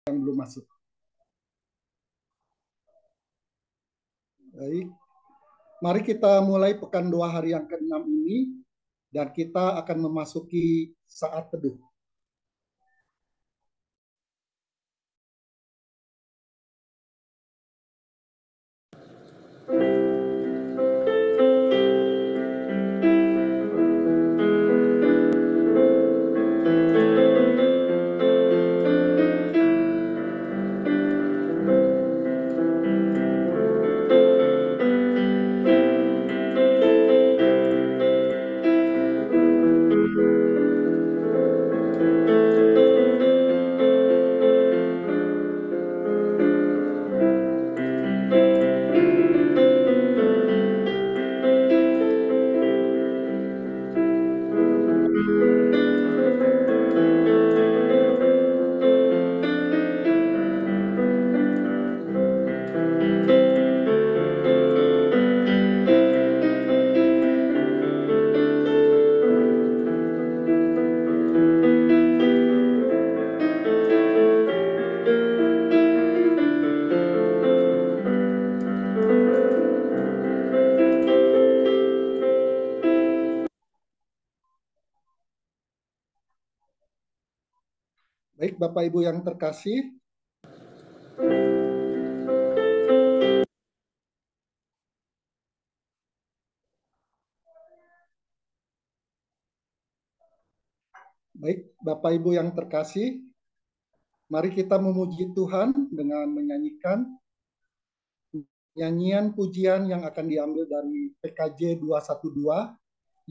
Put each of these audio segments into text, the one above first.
yang belum masuk. Baik, mari kita mulai pekan 2 hari yang ke-6 ini dan kita akan memasuki saat teduh. Baik, Bapak Ibu yang terkasih, mari kita memuji Tuhan dengan menyanyikan nyanyian pujian yang akan diambil dari PKJ 212,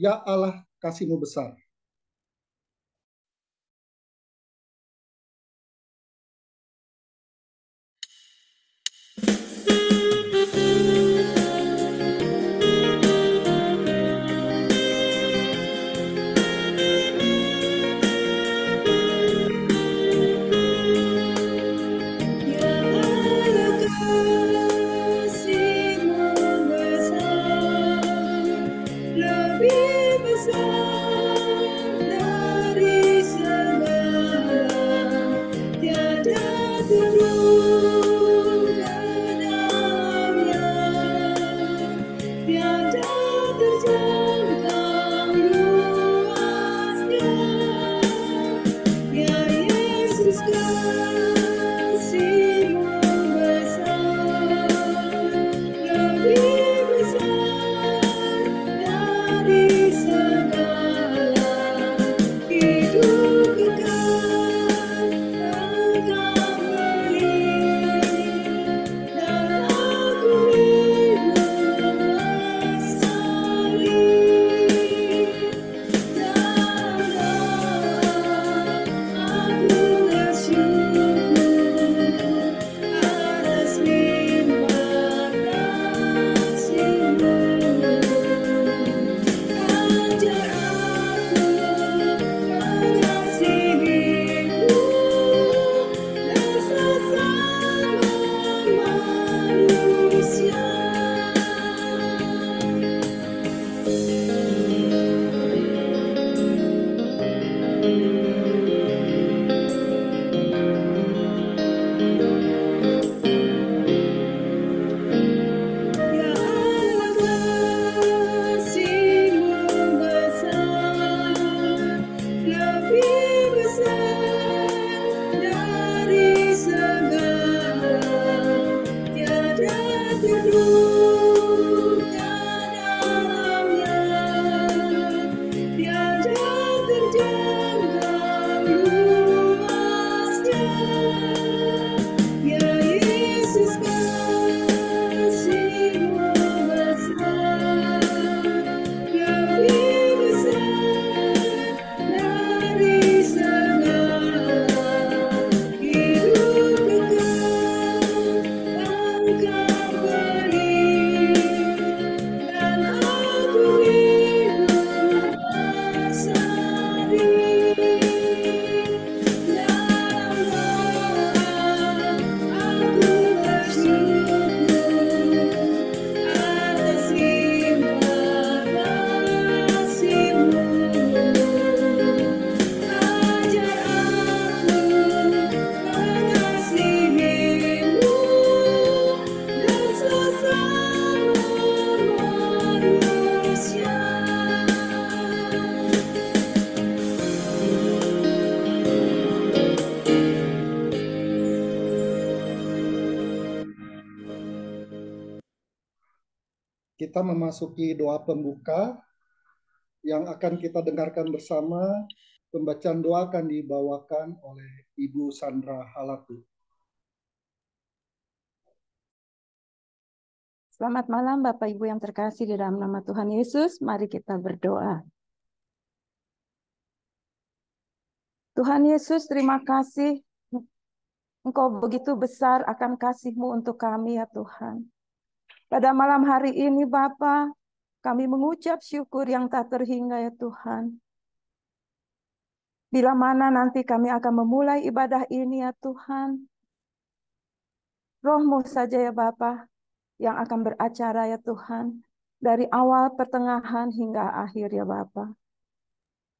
Ya Allah Kasih-Mu Besar. Hidup kekal engkau Kita memasuki doa pembuka yang akan kita dengarkan bersama. Pembacaan doa akan dibawakan oleh Ibu Sandra Halatu. Selamat malam Bapak Ibu yang terkasih di dalam nama Tuhan Yesus. Mari kita berdoa. Tuhan Yesus, terima kasih. Engkau begitu besar akan kasih-Mu untuk kami ya Tuhan. Pada malam hari ini Bapa, kami mengucap syukur yang tak terhingga ya Tuhan. Bila mana nanti kami akan memulai ibadah ini ya Tuhan. Roh-Mu saja ya Bapa yang akan beracara ya Tuhan. Dari awal, pertengahan hingga akhir ya Bapa.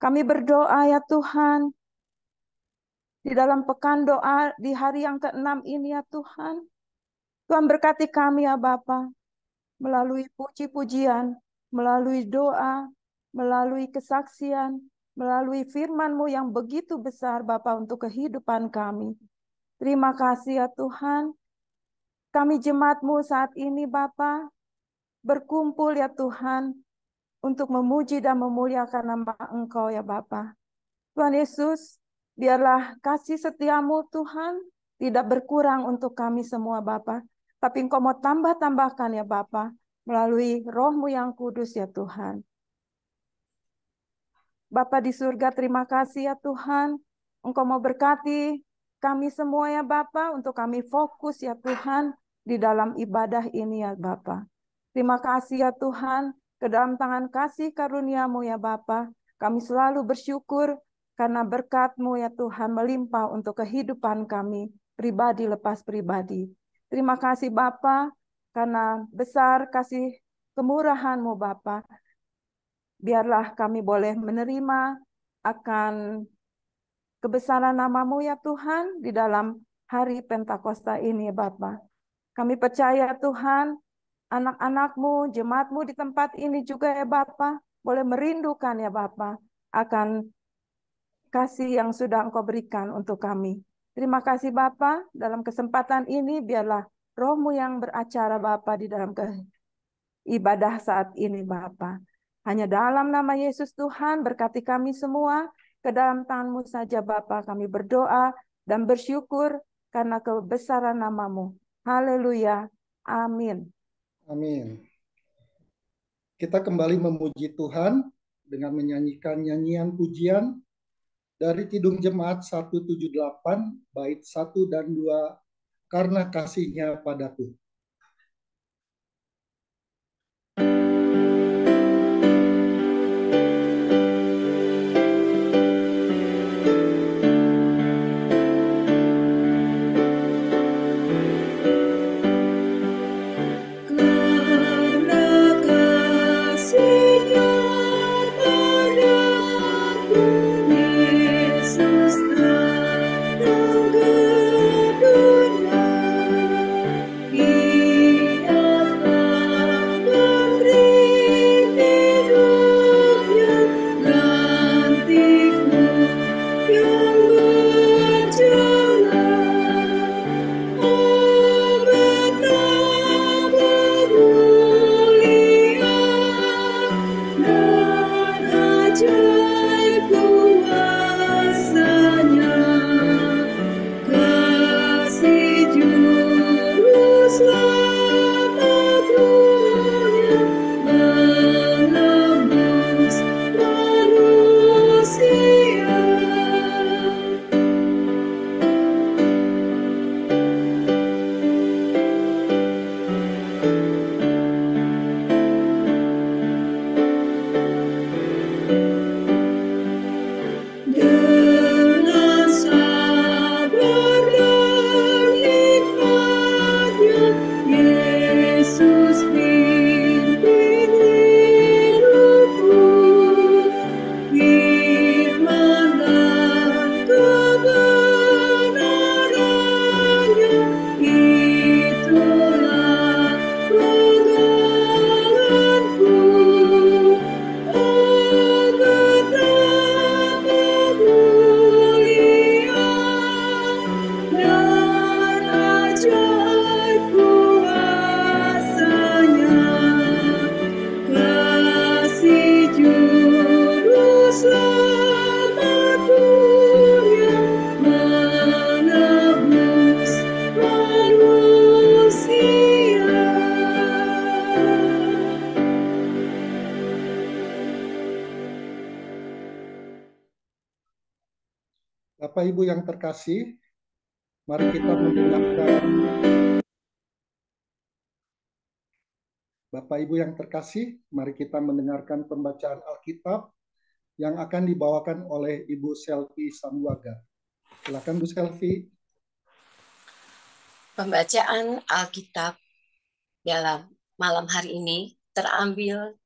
Kami berdoa ya Tuhan. Di dalam pekan doa di hari yang ke-6 ini ya Tuhan. Tuhan berkati kami ya Bapa. Melalui puji-pujian, melalui doa, melalui kesaksian, melalui firman-Mu yang begitu besar Bapa untuk kehidupan kami. Terima kasih ya Tuhan. Kami jemaat-Mu saat ini Bapa, berkumpul ya Tuhan, untuk memuji dan memuliakan nama Engkau ya Bapa. Tuhan Yesus, biarlah kasih setia-Mu Tuhan tidak berkurang untuk kami semua Bapa. Tapi Engkau mau tambah-tambahkan ya Bapa, melalui Roh-Mu yang kudus ya Tuhan. Bapa di surga, terima kasih ya Tuhan. Engkau mau berkati kami semua ya Bapa, untuk kami fokus ya Tuhan di dalam ibadah ini ya Bapa. Terima kasih ya Tuhan, ke dalam tangan kasih karunia-Mu ya Bapa. Kami selalu bersyukur karena berkat-Mu ya Tuhan melimpah untuk kehidupan kami, pribadi lepas pribadi. Terima kasih Bapa, karena besar kasih kemurahan-Mu Bapa. Biarlah kami boleh menerima akan kebesaran nama-Mu ya Tuhan di dalam hari Pentakosta ini Bapa. Kami percaya Tuhan, anak-anak-Mu, jemaat-Mu di tempat ini juga ya Bapa, boleh merindukan ya Bapa akan kasih yang sudah Engkau berikan untuk kami. Terima kasih Bapa, dalam kesempatan ini biarlah Roh-Mu yang beracara Bapa di dalam ibadah saat ini Bapa. Hanya dalam nama Yesus Tuhan, berkati kami semua, ke dalam tangan-Mu saja Bapa kami berdoa dan bersyukur karena kebesaran nama-Mu. Haleluya. Amin. Amin. Kita kembali memuji Tuhan dengan menyanyikan nyanyian pujian dari Kidung Jemaat 178, bait 1 dan 2, Karena Kasih-Nya Padaku. Bapak Ibu yang terkasih, mari kita mendengarkan Bapak Ibu yang terkasih, mari kita mendengarkan pembacaan Alkitab yang akan dibawakan oleh Ibu Selvi Sambuaga. Silakan Bu Selvi. Pembacaan Alkitab dalam malam hari ini terambil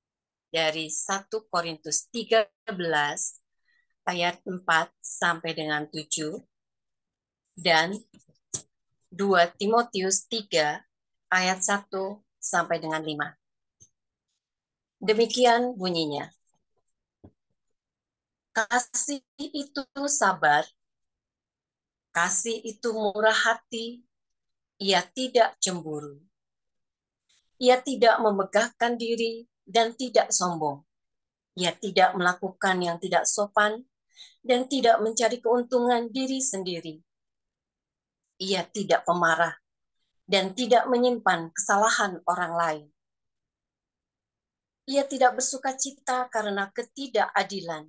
dari 1 Korintus 13 ayat 4 sampai dengan 7 dan 2 Timotius 3 ayat 1 sampai dengan 5. Demikian bunyinya. Kasih itu sabar, kasih itu murah hati, ia tidak cemburu. Ia tidak memegahkan diri dan tidak sombong. Ia tidak melakukan yang tidak sopan dan tidak mencari keuntungan diri sendiri. Ia tidak pemarah dan tidak menyimpan kesalahan orang lain. Ia tidak bersuka cita karena ketidakadilan,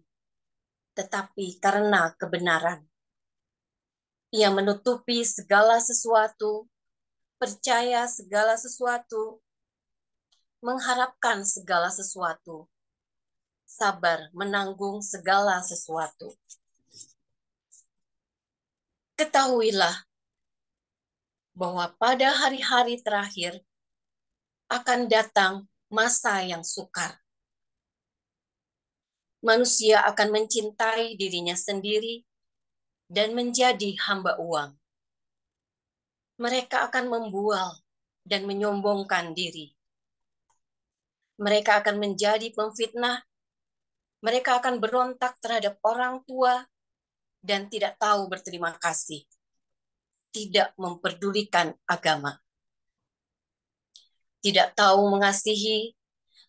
tetapi karena kebenaran. Ia menutupi segala sesuatu, percaya segala sesuatu, mengharapkan segala sesuatu, sabar menanggung segala sesuatu. Ketahuilah bahwa pada hari-hari terakhir akan datang masa yang sukar. Manusia akan mencintai dirinya sendiri dan menjadi hamba uang. Mereka akan membual dan menyombongkan diri. Mereka akan menjadi pemfitnah. Mereka akan berontak terhadap orang tua dan tidak tahu berterima kasih. Tidak memperdulikan agama. Tidak tahu mengasihi,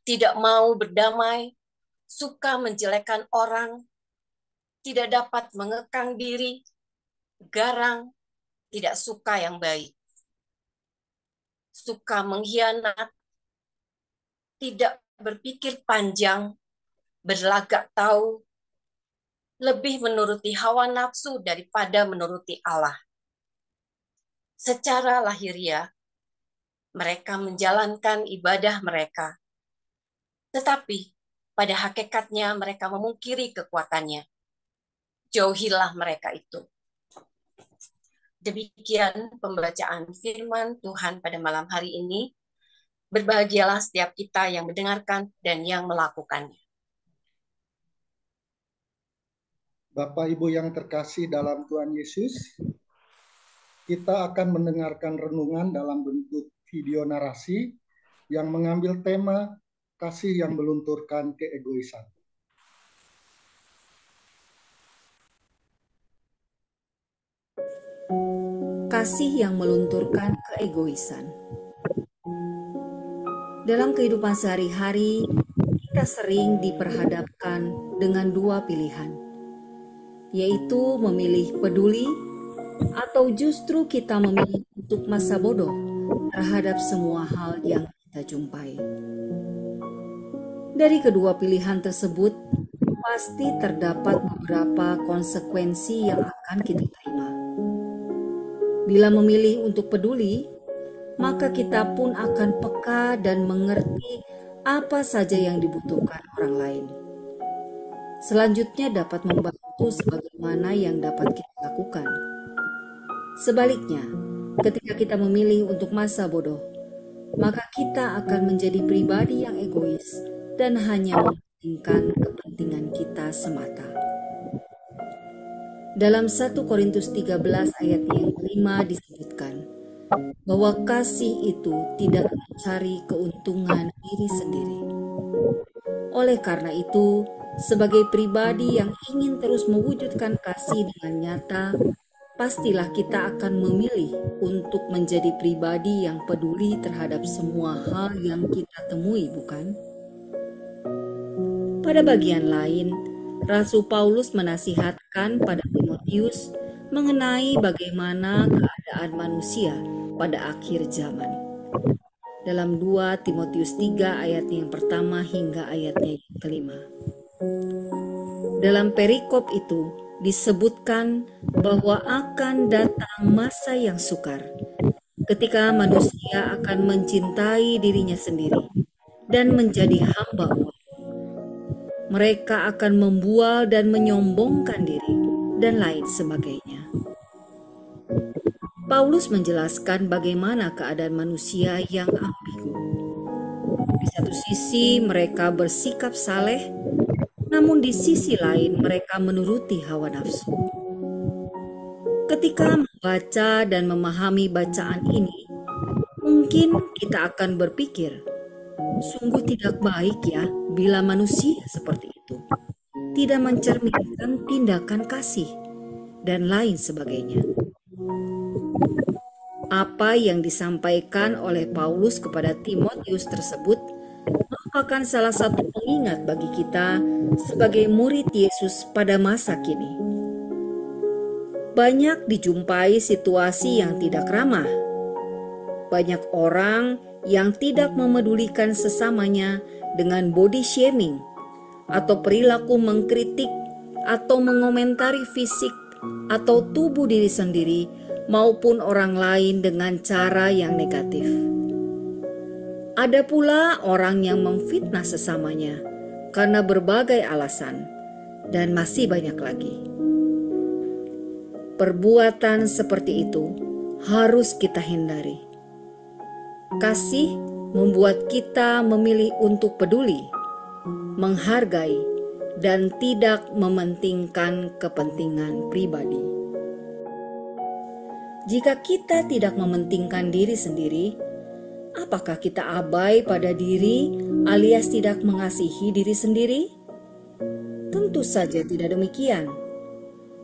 tidak mau berdamai, suka menjelekkan orang, tidak dapat mengekang diri, garang, tidak suka yang baik, suka mengkhianat, tidak berpikir panjang, berlagak tahu, lebih menuruti hawa nafsu daripada menuruti Allah. Secara lahiriah, mereka menjalankan ibadah mereka, tetapi pada hakikatnya mereka memungkiri kekuatannya. Jauhilah mereka itu. Demikian pembacaan firman Tuhan pada malam hari ini. Berbahagialah setiap kita yang mendengarkan dan yang melakukannya. Bapak Ibu yang terkasih dalam Tuhan Yesus, kita akan mendengarkan renungan dalam bentuk video narasi yang mengambil tema kasih yang melunturkan keegoisan. Kasih yang melunturkan keegoisan. Dalam kehidupan sehari-hari, kita sering diperhadapkan dengan dua pilihan, yaitu memilih peduli atau justru kita memilih untuk masa bodoh terhadap semua hal yang kita jumpai. Dari kedua pilihan tersebut, pasti terdapat beberapa konsekuensi yang akan kita terima. Bila memilih untuk peduli, maka kita pun akan peka dan mengerti apa saja yang dibutuhkan orang lain. Selanjutnya dapat membantu sebagaimana yang dapat kita lakukan. Sebaliknya, ketika kita memilih untuk masa bodoh, maka kita akan menjadi pribadi yang egois dan hanya mementingkan kepentingan kita semata. Dalam 1 Korintus 13 ayat yang kelima disebutkan bahwa kasih itu tidak mencari keuntungan diri sendiri. Oleh karena itu, sebagai pribadi yang ingin terus mewujudkan kasih dengan nyata, pastilah kita akan memilih untuk menjadi pribadi yang peduli terhadap semua hal yang kita temui, bukan? Pada bagian lain, Rasul Paulus menasihatkan pada Timotius mengenai bagaimana keadaan manusia pada akhir zaman. Dalam 2 Timotius 3 ayatnya yang pertama hingga ayatnya yang kelima. Dalam perikop itu, disebutkan bahwa akan datang masa yang sukar ketika manusia akan mencintai dirinya sendiri dan menjadi hamba uang. Mereka akan membual dan menyombongkan diri dan lain sebagainya. Paulus menjelaskan bagaimana keadaan manusia yang ambigu. Di satu sisi mereka bersikap saleh, namun di sisi lain mereka menuruti hawa nafsu. Ketika membaca dan memahami bacaan ini, mungkin kita akan berpikir, sungguh tidak baik ya bila manusia seperti itu tidak mencerminkan tindakan kasih dan lain sebagainya. Apa yang disampaikan oleh Paulus kepada Timotius tersebut merupakan salah satu pengingat bagi kita sebagai murid Yesus pada masa kini. Banyak dijumpai situasi yang tidak ramah. Banyak orang yang tidak memedulikan sesamanya dengan body shaming atau perilaku mengkritik atau mengomentari fisik atau tubuh diri sendiri maupun orang lain dengan cara yang negatif. Ada pula orang yang memfitnah sesamanya karena berbagai alasan, dan masih banyak lagi. Perbuatan seperti itu harus kita hindari. Kasih membuat kita memilih untuk peduli, menghargai, dan tidak mementingkan kepentingan pribadi. Jika kita tidak mementingkan diri sendiri, apakah kita abai pada diri alias tidak mengasihi diri sendiri? Tentu saja tidak demikian.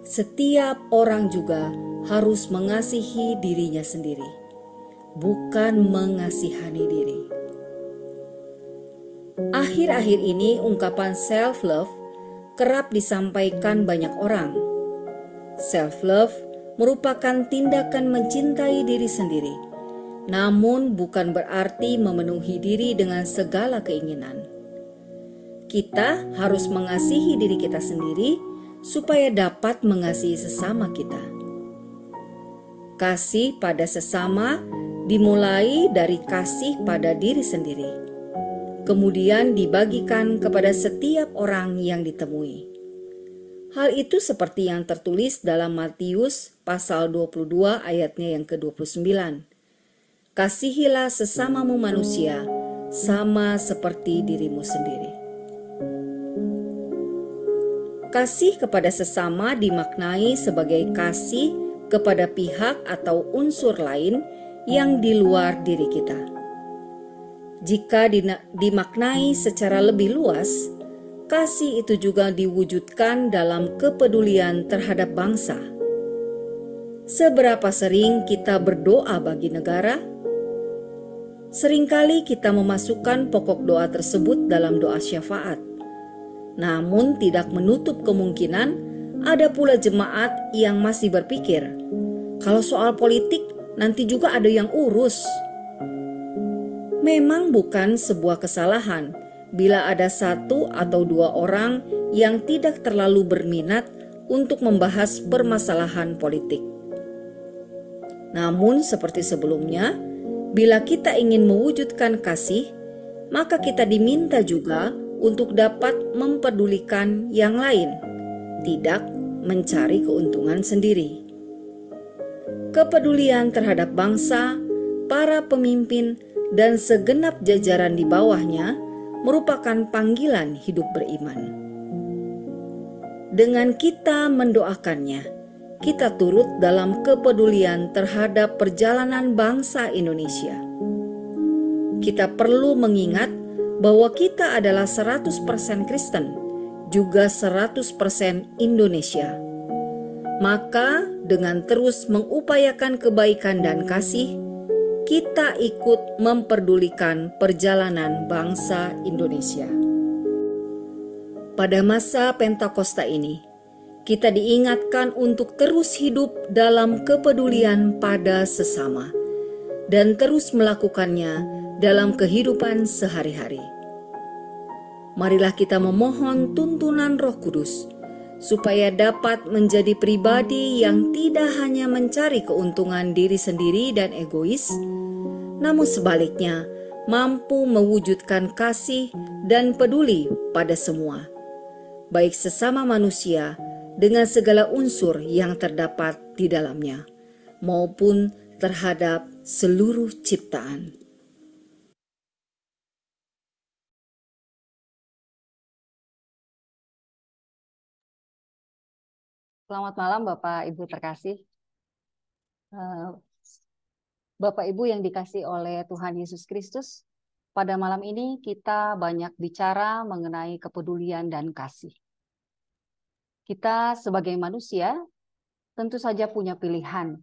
Setiap orang juga harus mengasihi dirinya sendiri, bukan mengasihani diri. Akhir-akhir ini ungkapan self-love kerap disampaikan banyak orang. Self-love merupakan tindakan mencintai diri sendiri, namun bukan berarti memenuhi diri dengan segala keinginan. Kita harus mengasihi diri kita sendiri supaya dapat mengasihi sesama kita. Kasih pada sesama dimulai dari kasih pada diri sendiri, kemudian dibagikan kepada setiap orang yang ditemui. Hal itu seperti yang tertulis dalam Matius pasal 22 ayatnya yang ke-29. Kasihilah sesamamu manusia sama seperti dirimu sendiri. Kasih kepada sesama dimaknai sebagai kasih kepada pihak atau unsur lain yang di luar diri kita. Jika dimaknai secara lebih luas, kasih itu juga diwujudkan dalam kepedulian terhadap bangsa. Seberapa sering kita berdoa bagi negara? Seringkali kita memasukkan pokok doa tersebut dalam doa syafaat. Namun tidak menutup kemungkinan ada pula jemaat yang masih berpikir, kalau soal politik nanti juga ada yang urus. Memang bukan sebuah kesalahan bila ada satu atau dua orang yang tidak terlalu berminat untuk membahas permasalahan politik. Namun seperti sebelumnya, bila kita ingin mewujudkan kasih, maka kita diminta juga untuk dapat mempedulikan yang lain, tidak mencari keuntungan sendiri. Kepedulian terhadap bangsa, para pemimpin, dan segenap jajaran di bawahnya merupakan panggilan hidup beriman. Dengan kita mendoakannya, kita turut dalam kepedulian terhadap perjalanan bangsa Indonesia. Kita perlu mengingat bahwa kita adalah 100% Kristen, juga 100% Indonesia. Maka dengan terus mengupayakan kebaikan dan kasih, kita ikut memperdulikan perjalanan bangsa Indonesia. Pada masa Pentakosta ini, kita diingatkan untuk terus hidup dalam kepedulian pada sesama dan terus melakukannya dalam kehidupan sehari-hari. Marilah kita memohon tuntunan Roh Kudus supaya dapat menjadi pribadi yang tidak hanya mencari keuntungan diri sendiri dan egois, namun sebaliknya mampu mewujudkan kasih dan peduli pada semua, baik sesama manusia dengan segala unsur yang terdapat di dalamnya, maupun terhadap seluruh ciptaan. Selamat malam Bapak Ibu terkasih. Bapak Ibu yang dikasih oleh Tuhan Yesus Kristus, pada malam ini kita banyak bicara mengenai kepedulian dan kasih. Kita sebagai manusia tentu saja punya pilihan,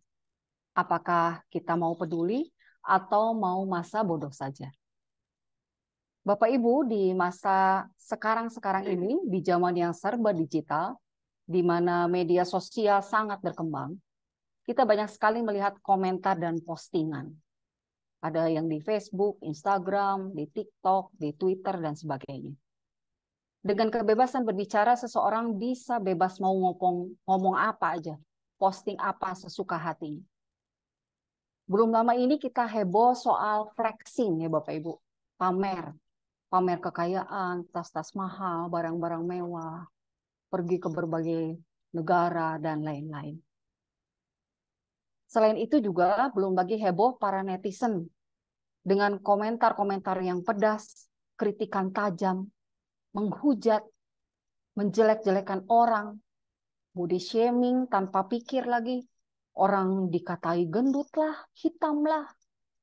apakah kita mau peduli atau mau masa bodoh saja. Bapak Ibu, di masa sekarang ini, di zaman yang serba digital, di mana media sosial sangat berkembang, kita banyak sekali melihat komentar dan postingan. Ada yang di Facebook, Instagram, di TikTok, di Twitter, dan sebagainya. Dengan kebebasan berbicara, seseorang bisa bebas mau ngomong apa aja, posting apa sesuka hatinya. Belum lama ini kita heboh soal flexing ya Bapak Ibu, pamer kekayaan, tas-tas mahal, barang-barang mewah, pergi ke berbagai negara, dan lain-lain. Selain itu juga belum lagi heboh para netizen dengan komentar-komentar yang pedas, kritikan tajam, menghujat, menjelek-jelekan orang, body shaming tanpa pikir lagi. Orang dikatai gendut lah, hitam lah,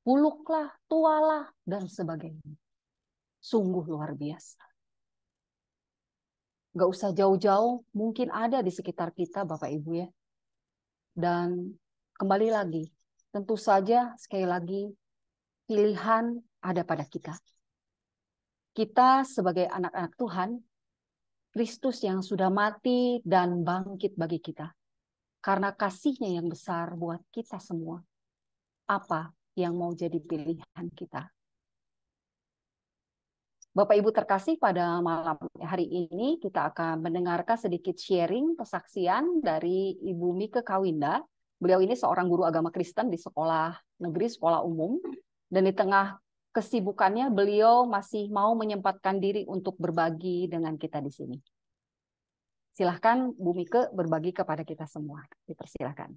buluk lah, tua lah, dan sebagainya. Sungguh luar biasa. Gak usah jauh-jauh, mungkin ada di sekitar kita Bapak Ibu ya. Dan kembali lagi, tentu saja sekali lagi, pilihan ada pada kita. Kita sebagai anak-anak Tuhan, Kristus yang sudah mati dan bangkit bagi kita. Karena kasih-Nya yang besar buat kita semua. Apa yang mau jadi pilihan kita? Bapak Ibu terkasih, pada malam hari ini kita akan mendengarkan sedikit sharing kesaksian dari Ibu Mike Kawinda. Beliau ini seorang guru agama Kristen di sekolah negeri, sekolah umum. Dan di tengah kesibukannya beliau masih mau menyempatkan diri untuk berbagi dengan kita di sini. Silahkan Bu Mike berbagi kepada kita semua. Dipersilahkan.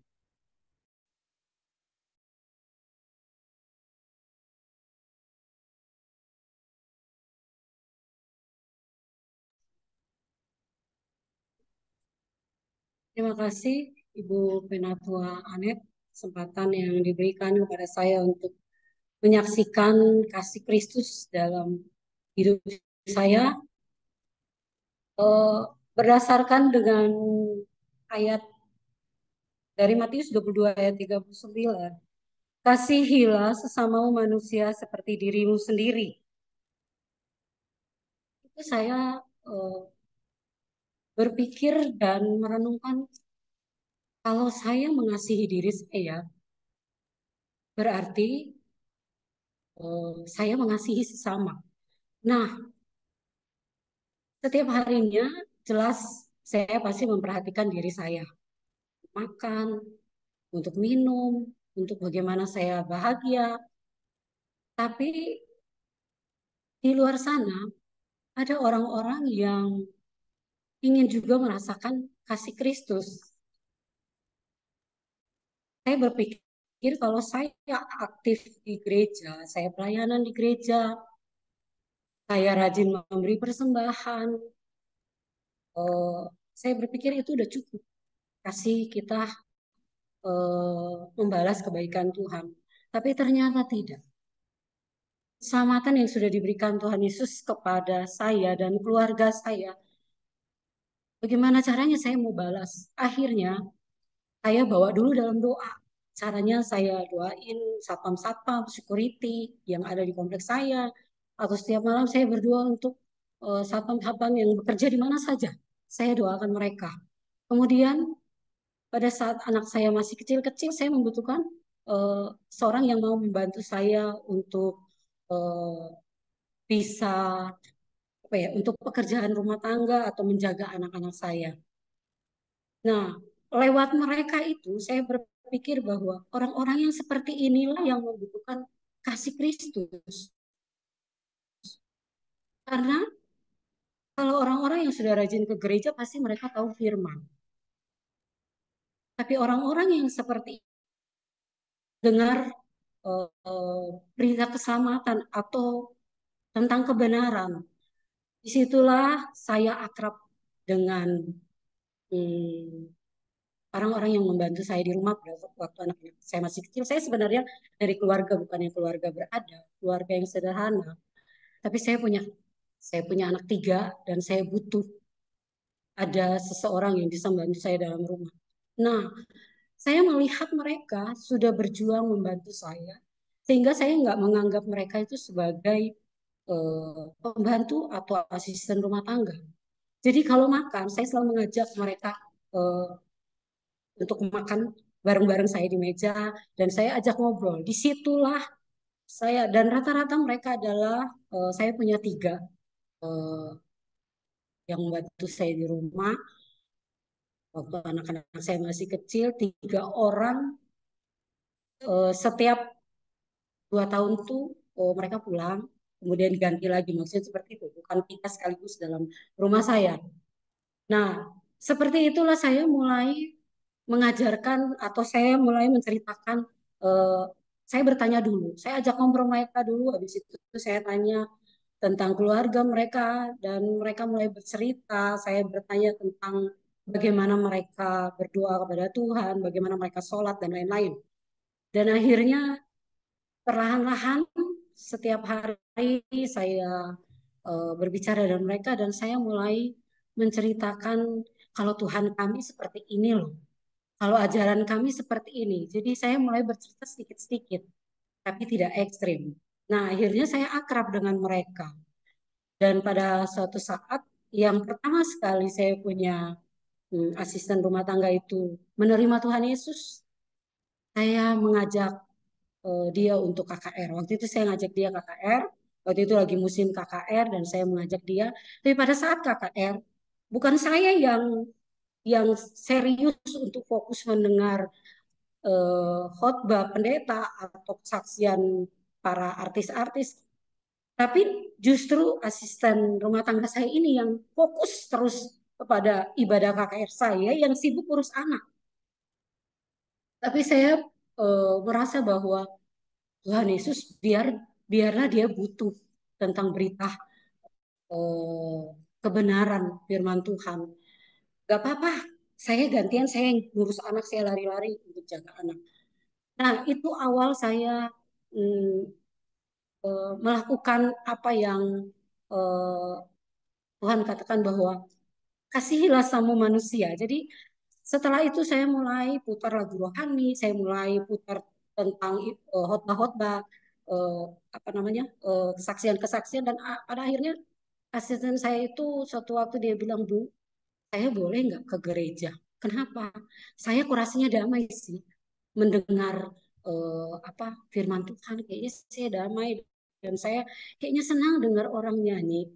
Terima kasih Ibu Penatua Anet, kesempatan yang diberikan kepada saya untuk menyaksikan kasih Kristus dalam hidup saya. Berdasarkan dengan ayat dari Matius 22 ayat 39, kasihilah sesamamu manusia seperti dirimu sendiri. Itu saya berpikir dan merenungkan, kalau saya mengasihi diri saya, berarti saya mengasihi sesama. Nah, setiap harinya jelas saya pasti memperhatikan diri saya. Makan, untuk minum, untuk bagaimana saya bahagia. Tapi di luar sana ada orang-orang yang ingin juga merasakan kasih Kristus. Saya berpikir kalau saya aktif di gereja, saya pelayanan di gereja, saya rajin memberi persembahan, saya berpikir itu udah cukup. Kasih kita membalas kebaikan Tuhan. Tapi ternyata tidak. Keselamatan yang sudah diberikan Tuhan Yesus kepada saya dan keluarga saya, bagaimana caranya saya mau balas? Akhirnya saya bawa dulu dalam doa. Caranya saya doain satpam-satpam, security yang ada di kompleks saya. Atau setiap malam saya berdoa untuk satpam-satpam yang bekerja di mana saja. Saya doakan mereka. Kemudian pada saat anak saya masih kecil-kecil, saya membutuhkan seorang yang mau membantu saya untuk bisa untuk pekerjaan rumah tangga atau menjaga anak-anak saya. Nah, lewat mereka itu saya berpikir bahwa orang-orang yang seperti inilah yang membutuhkan kasih Kristus. Karena kalau orang-orang yang sudah rajin ke gereja pasti mereka tahu firman. Tapi orang-orang yang seperti dengar berita keselamatan atau tentang kebenaran, disitulah saya akrab dengan hmm, orang-orang yang membantu saya di rumah pada waktu anak-anak saya masih kecil. Saya sebenarnya dari keluarga, bukan yang keluarga berada, keluarga yang sederhana. Tapi saya punya anak 3 dan saya butuh ada seseorang yang bisa membantu saya dalam rumah. Nah, saya melihat mereka sudah berjuang membantu saya, sehingga saya nggak menganggap mereka itu sebagai pembantu atau asisten rumah tangga. Jadi kalau makan, saya selalu mengajak mereka eh, untuk makan bareng-bareng saya di meja, dan saya ajak ngobrol. Disitulah saya, dan rata-rata mereka adalah, saya punya 3 eh, yang membantu saya di rumah. Waktu anak-anak saya masih kecil, 3 orang setiap 2 tahun tuh mereka pulang, kemudian diganti lagi. Maksudnya seperti itu, bukan kita sekaligus dalam rumah saya. Nah, seperti itulah saya mulai mengajarkan atau saya mulai menceritakan. eh, saya bertanya dulu, saya ajak ngobrol mereka dulu, habis itu saya tanya tentang keluarga mereka dan mereka mulai bercerita. Saya bertanya tentang bagaimana mereka berdoa kepada Tuhan, bagaimana mereka sholat dan lain-lain. Dan akhirnya perlahan-lahan setiap hari saya berbicara dengan mereka dan saya mulai menceritakan kalau Tuhan kami seperti ini loh. Kalau ajaran kami seperti ini. Jadi saya mulai bercerita sedikit-sedikit, tapi tidak ekstrim. Nah, akhirnya saya akrab dengan mereka. Dan pada suatu saat, yang pertama sekali saya punya asisten rumah tangga itu menerima Tuhan Yesus, saya mengajak dia untuk KKR. Waktu itu saya ngajak dia KKR. Waktu itu lagi musim KKR dan saya mengajak dia. Tapi pada saat KKR, bukan saya yang serius untuk fokus mendengar khotbah pendeta atau kesaksian para artis-artis, tapi justru asisten rumah tangga saya ini yang fokus terus kepada ibadah KKR, saya yang sibuk urus anak. Tapi saya merasa bahwa Tuhan Yesus biarlah dia butuh tentang berita eh, kebenaran firman Tuhan. Gak apa-apa, saya gantian, saya yang ngurus anak, saya lari-lari untuk jaga anak. Nah, itu awal saya mm, melakukan apa yang eh, Tuhan katakan bahwa kasihilah sama manusia. Jadi setelah itu saya mulai putar lagu rohani, saya mulai putar tentang khotbah-khotbah, eh, apa namanya, kesaksian-kesaksian, dan pada akhirnya asisten saya itu suatu waktu dia bilang, Bu, saya boleh nggak ke gereja? Kenapa? Saya kurasinya damai sih mendengar apa firman Tuhan, kayaknya saya damai dan saya kayaknya senang dengar orang nyanyi.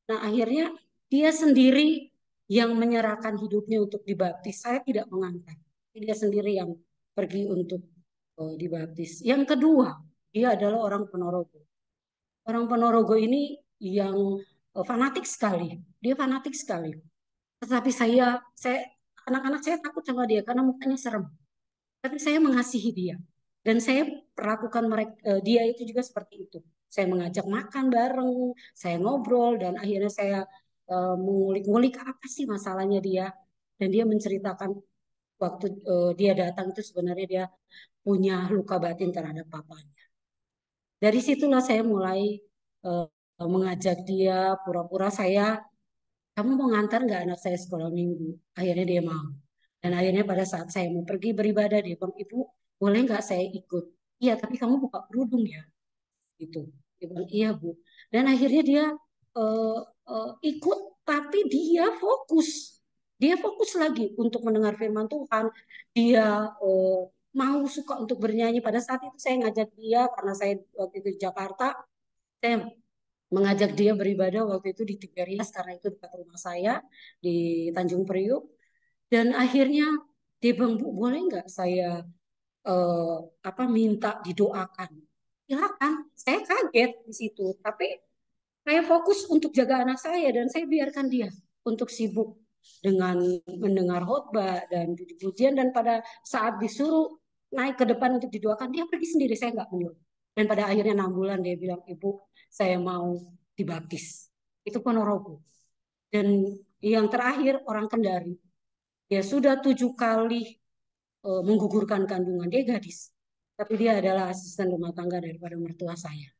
Nah, akhirnya dia sendiri yang menyerahkan hidupnya untuk dibaptis. Saya tidak mengantar. Dia sendiri yang pergi untuk dibaptis. Yang kedua, dia adalah orang Ponorogo. Orang Ponorogo ini yang fanatik sekali. Dia fanatik sekali. Tetapi saya anak-anak saya takut sama dia karena mukanya serem. Tapi saya mengasihi dia. Dan saya perlakukan dia itu juga seperti itu. Saya mengajak makan bareng, saya ngobrol, dan akhirnya saya mengulik-ngulik apa sih masalahnya dia. Dan dia menceritakan waktu dia datang itu sebenarnya dia punya luka batin terhadap papanya. Dari situlah saya mulai eh, mengajak dia, pura-pura kamu mau ngantar nggak anak saya sekolah minggu? Akhirnya dia mau. Dan akhirnya pada saat saya mau pergi beribadah, dia bilang, Ibu, boleh nggak saya ikut? Iya, tapi kamu buka kerudung ya. Gitu. Dia bilang, iya Bu. Dan akhirnya dia eh, ikut, tapi dia fokus. Dia fokus lagi untuk mendengar firman Tuhan. Dia mau suka untuk bernyanyi. Pada saat itu saya ngajak dia, karena saya waktu itu di Jakarta, saya mengajak dia beribadah waktu itu di Tiga Rias karena itu dekat rumah saya di Tanjung Priuk. Dan akhirnya dia bilang, Bu, boleh nggak saya minta didoakan? Silakan. Saya kaget di situ, tapi saya fokus untuk jaga anak saya dan saya biarkan dia untuk sibuk dengan mendengar khotbah dan puji-pujian, dan pada saat disuruh naik ke depan untuk didoakan, dia pergi sendiri, saya nggak menyuruh. Dan pada akhirnya 6 bulan dia bilang, Ibu, saya mau dibaptis. Itu Ponorogo. Dan yang terakhir orang Kendari. Dia sudah 7 kali menggugurkan kandungan. Dia gadis. Tapi dia adalah asisten rumah tangga daripada mertua saya.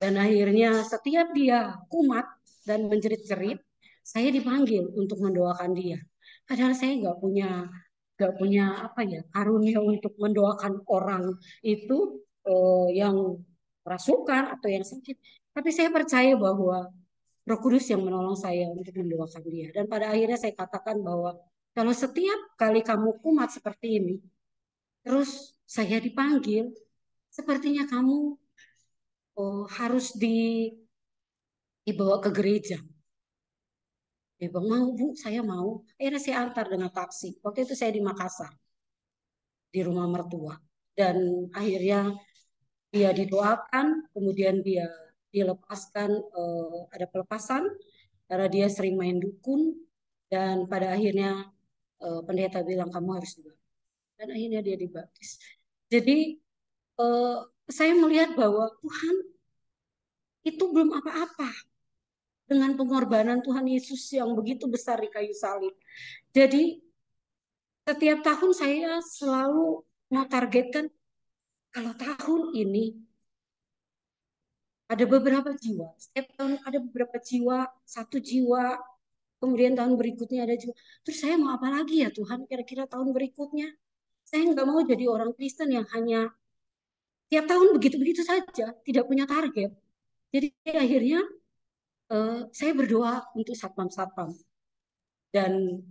Dan akhirnya setiap dia kumat dan menjerit-jerit, saya dipanggil untuk mendoakan dia. Padahal saya nggak punya karunia untuk mendoakan orang itu yang rasukan atau yang sakit. Tapi saya percaya bahwa Roh Kudus yang menolong saya untuk mendoakan dia. Dan pada akhirnya saya katakan bahwa kalau setiap kali kamu kumat seperti ini, terus saya dipanggil, sepertinya kamu harus dibawa ke gereja. Dia bilang, mau Bu, saya mau. Akhirnya saya antar dengan taksi. Waktu itu saya di Makassar, di rumah mertua. Dan akhirnya dia didoakan, kemudian dia dilepaskan, ada pelepasan, karena dia sering main dukun. Dan pada akhirnya pendeta bilang, kamu harus dibaptis. Dan akhirnya dia dibaptis. Jadi saya melihat bahwa Tuhan itu belum apa-apa dengan pengorbanan Tuhan Yesus yang begitu besar di kayu salib. Jadi setiap tahun saya selalu mau targetkan, kalau tahun ini ada beberapa jiwa, setiap tahun ada beberapa jiwa, 1 jiwa, kemudian tahun berikutnya ada jiwa. Terus saya mau apa lagi ya Tuhan, kira-kira tahun berikutnya? Saya nggak mau jadi orang Kristen yang hanya tiap tahun begitu-begitu saja, tidak punya target. Jadi akhirnya saya berdoa untuk satpam-satpam. Dan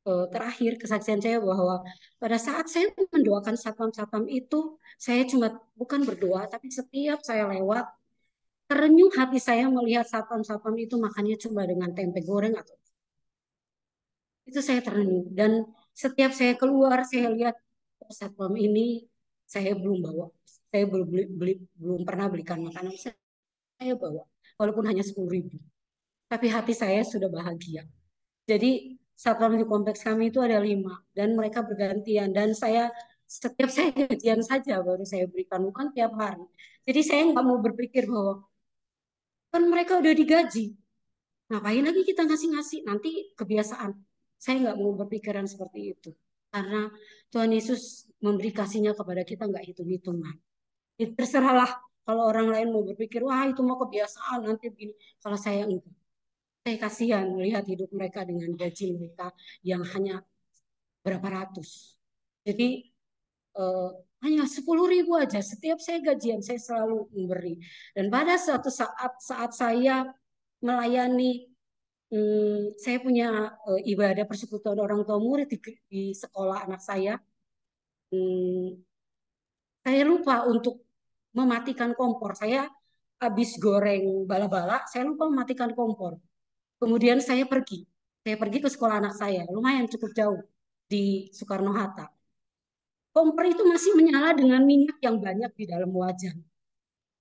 terakhir kesaksian saya bahwa pada saat saya mendoakan satpam-satpam itu, saya cuma bukan berdoa, tapi setiap saya lewat, terenyuh hati saya melihat satpam-satpam itu makannya cuma dengan tempe goreng atau itu saya terenyuh. Dan setiap saya keluar, saya lihat satpam ini saya belum bawa, saya belum pernah belikan makanan, saya bawa, walaupun hanya 10.000. Tapi hati saya sudah bahagia. Jadi satpam di kompleks kami itu ada 5 dan mereka bergantian, dan setiap saya gajian saja baru saya berikan, bukan tiap hari. Jadi saya nggak mau berpikir bahwa kan mereka udah digaji, ngapain lagi kita ngasih-ngasih, nanti kebiasaan. Saya nggak mau berpikiran seperti itu, karena Tuhan Yesus memberi kasihnya kepada kita nggak hitung-hitungan. Terserahlah kalau orang lain mau berpikir, wah itu mau kebiasaan nanti begini. Kalau saya enggak. Saya kasihan melihat hidup mereka dengan gaji mereka yang hanya berapa ratus. Jadi hanya 10.000 aja. Setiap saya gajian, saya selalu memberi. Dan pada suatu saat saya melayani, saya punya ibadah persekutuan orang tua murid di sekolah anak saya. Saya lupa untuk mematikan kompor. Saya habis goreng bala-bala, saya lupa mematikan kompor. Kemudian saya pergi ke sekolah anak saya, lumayan cukup jauh di Soekarno-Hatta. Kompor itu masih menyala dengan minyak yang banyak di dalam wajan.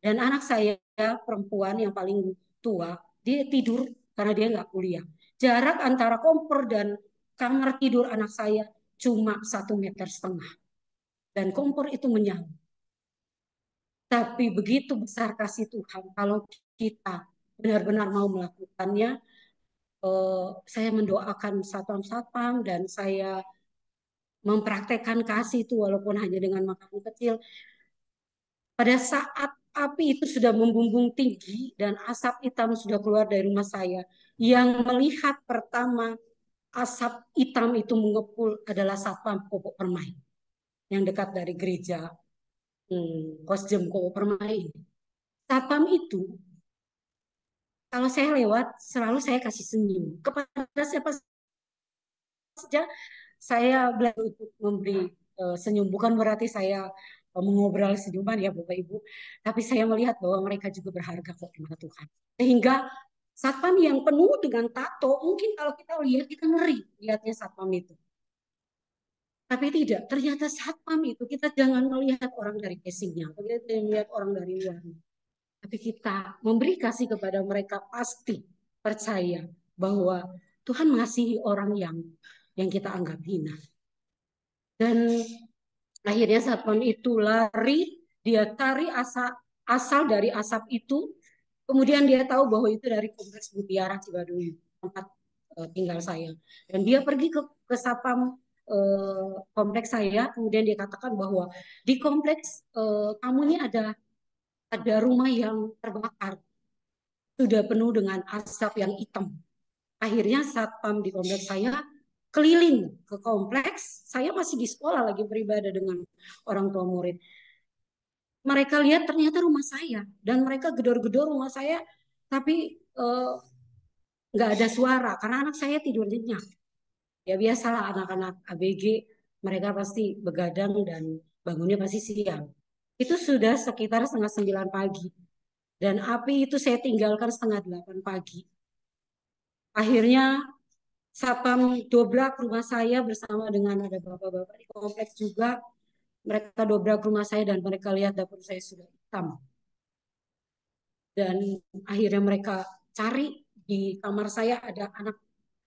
Dan anak saya perempuan yang paling tua, dia tidur karena dia nggak kuliah. Jarak antara kompor dan kamar tidur anak saya cuma 1,5 meter. Dan kompor itu menyala. Tapi begitu besar kasih Tuhan, kalau kita benar-benar mau melakukannya, saya mendoakan satpam-satpam dan saya mempraktekkan kasih itu walaupun hanya dengan makanan kecil. Pada saat api itu sudah membumbung tinggi dan asap hitam sudah keluar dari rumah saya, yang melihat pertama asap hitam itu mengepul adalah satpam Pokok Permai yang dekat dari gereja Kosjem Pokok Permai. Satpam itu kalau saya lewat selalu saya kasih senyum kepada siapa saja. Saya belajar untuk memberi senyum, bukan berarti saya mengobrol senyuman ya Bapak Ibu, tapi saya melihat bahwa mereka juga berharga kok di mata Tuhan. Sehingga Satpam yang penuh dengan tato, mungkin kalau kita lihat, kita ngeri lihatnya satpam itu. Tapi tidak, ternyata satpam itu kita jangan melihat orang dari casingnya, kita jangan melihat orang dari luarnya. Tapi kita memberi kasih kepada mereka, pasti percaya bahwa Tuhan mengasihi orang yang kita anggap hina. Dan akhirnya satpam itu lari, dia cari asal dari asap itu. Kemudian dia tahu bahwa itu dari kompleks Mutiara Cibaduy, tempat tinggal saya. Dan dia pergi ke sapam kompleks saya. Kemudian dia katakan bahwa di kompleks kamu ini ada rumah yang terbakar, sudah penuh dengan asap yang hitam. Akhirnya satpam di kompleks saya keliling ke kompleks. Saya masih di sekolah lagi beribadah dengan orang tua murid. Mereka lihat ternyata rumah saya, dan mereka gedor-gedor rumah saya, tapi nggak ada suara karena anak saya tidur nyenyak. Ya biasalah anak-anak ABG, mereka pasti begadang dan bangunnya pasti siang. Itu sudah sekitar 8:30 pagi. Dan api itu saya tinggalkan 7:30 pagi. Akhirnya satpam dobrak rumah saya bersama dengan ada bapak-bapak di kompleks juga. Mereka dobrak rumah saya dan mereka lihat dapur saya sudah hitam. Dan akhirnya mereka cari di kamar saya ada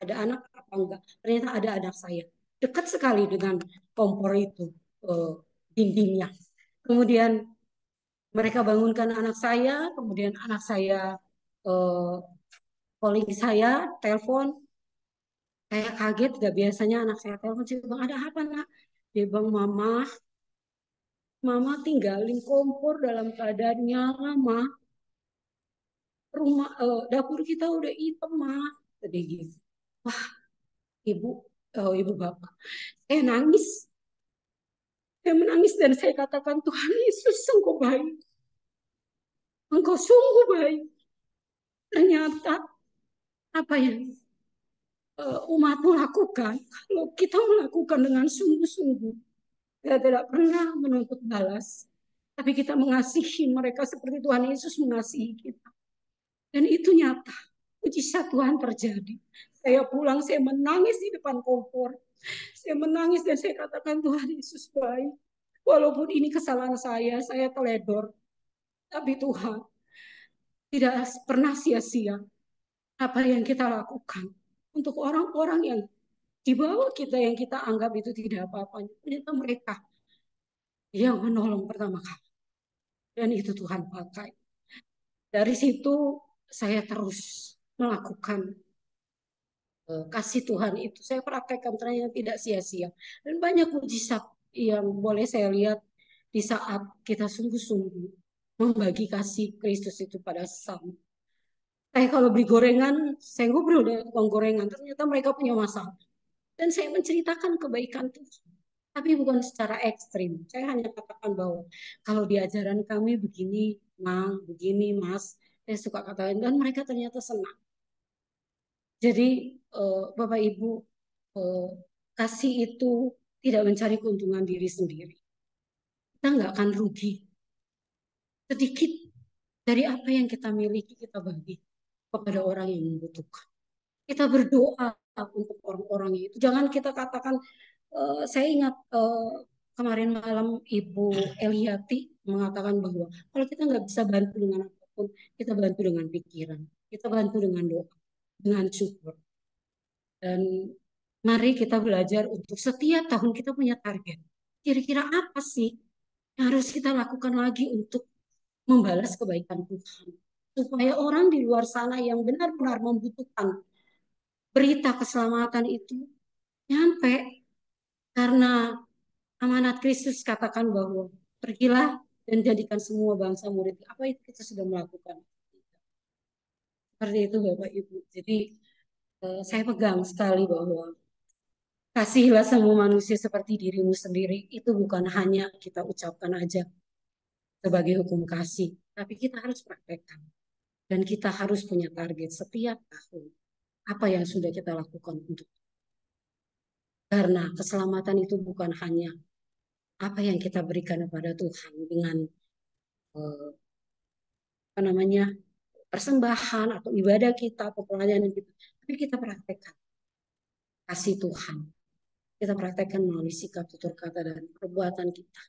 anak apa enggak. Ternyata ada anak saya. Dekat sekali dengan kompor itu, dindingnya. Kemudian mereka bangunkan anak saya, kemudian anak saya calling saya, telepon. Saya kaget, gak biasanya anak saya telepon. Saya bilang, ada apa nak? Dia bilang, mama tinggalin kompor dalam keadaan nyala, ma. Dapur kita udah hitam, ma. Tadi gitu. Wah, ibu bapak. Saya nangis. Saya menangis dan saya katakan, Tuhan Yesus, Engkau baik. Engkau sungguh baik. Ternyata apa yang umatmu lakukan, kalau kita melakukan dengan sungguh-sungguh, kita tidak pernah menuntut balas. Tapi kita mengasihi mereka seperti Tuhan Yesus mengasihi kita. Dan itu nyata. Mujizat Tuhan terjadi. Saya pulang, saya menangis di depan kompor. Saya menangis dan saya katakan, Tuhan Yesus baik. Walaupun ini kesalahan saya teledor. Tapi Tuhan tidak pernah sia-sia apa yang kita lakukan. Untuk orang-orang yang di bawah kita, yang kita anggap itu tidak apa-apa. Ternyata mereka yang menolong pertama kali. Dan itu Tuhan pakai. Dari situ saya terus melakukan kasih Tuhan itu. Saya praktekkan, ternyata tidak sia-sia. Dan banyak mujizat yang boleh saya lihat di saat kita sungguh-sungguh membagi kasih Kristus itu pada sesama. Saya kalau beli gorengan, saya ngobrol dengan tukang gorengan. Ternyata mereka punya masalah. Dan saya menceritakan kebaikan Tuhan. Tapi bukan secara ekstrim. Saya hanya katakan bahwa kalau di ajaran kami begini, Mang, begini, Mas. Saya suka katakan. Dan mereka ternyata senang. Jadi Bapak Ibu, kasih itu tidak mencari keuntungan diri sendiri. Kita nggak akan rugi. Sedikit dari apa yang kita miliki kita bagi kepada orang yang membutuhkan. Kita berdoa untuk orang-orang itu. Jangan kita katakan, saya ingat kemarin malam Ibu Eliati mengatakan bahwa kalau kita nggak bisa bantu dengan apapun, kita bantu dengan pikiran, kita bantu dengan doa, dengan syukur. Dan mari kita belajar untuk setiap tahun kita punya target. Kira-kira apa sih yang harus kita lakukan lagi untuk membalas kebaikan Tuhan? Supaya orang di luar sana yang benar-benar membutuhkan berita keselamatan itu nyampe. Karena amanat Kristus katakan bahwa pergilah dan jadikan semua bangsa murid. Apa itu kita sudah melakukan? Seperti itu Bapak Ibu. Jadi saya pegang sekali bahwa kasihilah semua manusia seperti dirimu sendiri. Itu bukan hanya kita ucapkan aja sebagai hukum kasih. Tapi kita harus praktekkan. Dan kita harus punya target setiap tahun. Apa yang sudah kita lakukan untuk. Karena keselamatan itu bukan hanya apa yang kita berikan kepada Tuhan dengan apa namanya persembahan atau ibadah kita atau pelayanan kita, tapi kita praktekkan kasih Tuhan. Kita praktekkan melalui sikap, tutur kata, dan perbuatan kita.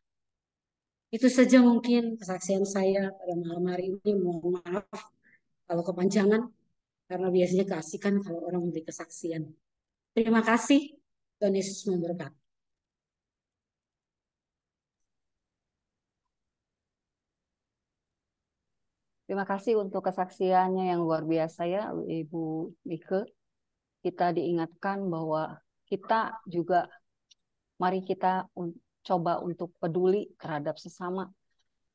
Itu saja mungkin kesaksian saya pada malam hari ini. Mohon maaf kalau kepanjangan, karena biasanya keasikan kalau orang memberi kesaksian. Terima kasih. Tuhan Yesus memberkati. Terima kasih untuk kesaksiannya yang luar biasa ya, Ibu Mike. Kita diingatkan bahwa kita juga, mari kita coba untuk peduli terhadap sesama.